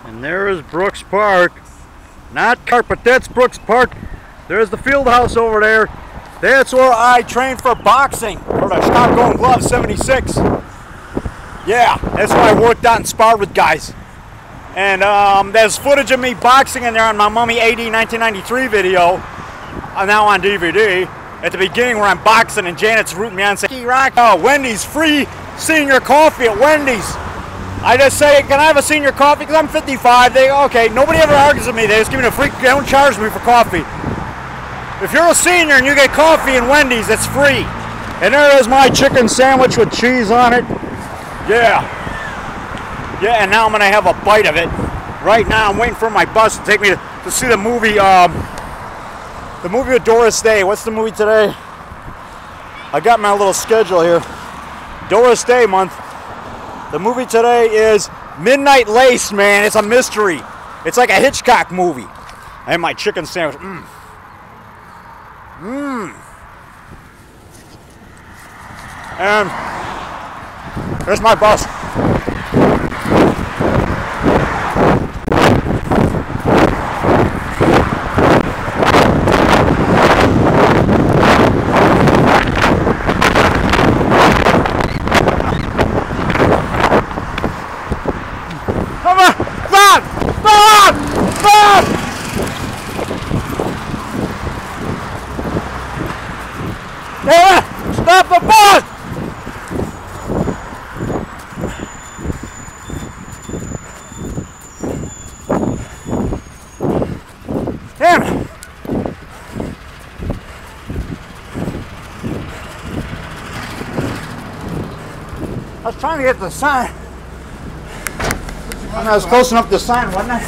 And there is Brooks Park. Not Park, but that's Brooks Park. There's the field house over there. That's where I trained for boxing for the Chicago Golden Glove 76. Yeah, that's where I worked out and sparred with guys. And there's footage of me boxing in there on my Mummy AD 1993 video, now on DVD. At the beginning where I'm boxing and Janet's rooting me on saying, "Rock, Wendy's free senior coffee at Wendy's." I just say, "Can I have a senior coffee?" Because I'm 55. They okay. Nobody ever argues with me. They just give me the free. They don't charge me for coffee. If you're a senior and you get coffee in Wendy's, it's free. And there is my chicken sandwich with cheese on it. Yeah. Yeah, and now I'm gonna have a bite of it. Right now, I'm waiting for my bus to take me to see the movie. The movie with Doris Day. What's the movie today? I got my little schedule here. Doris Day month. The movie today is Midnight Lace, man. It's a mystery. It's like a Hitchcock movie. And my chicken sandwich. And there's my bus. Stop the bus! Damn it! I was trying to get the sign. I was close enough to the sign, wasn't I?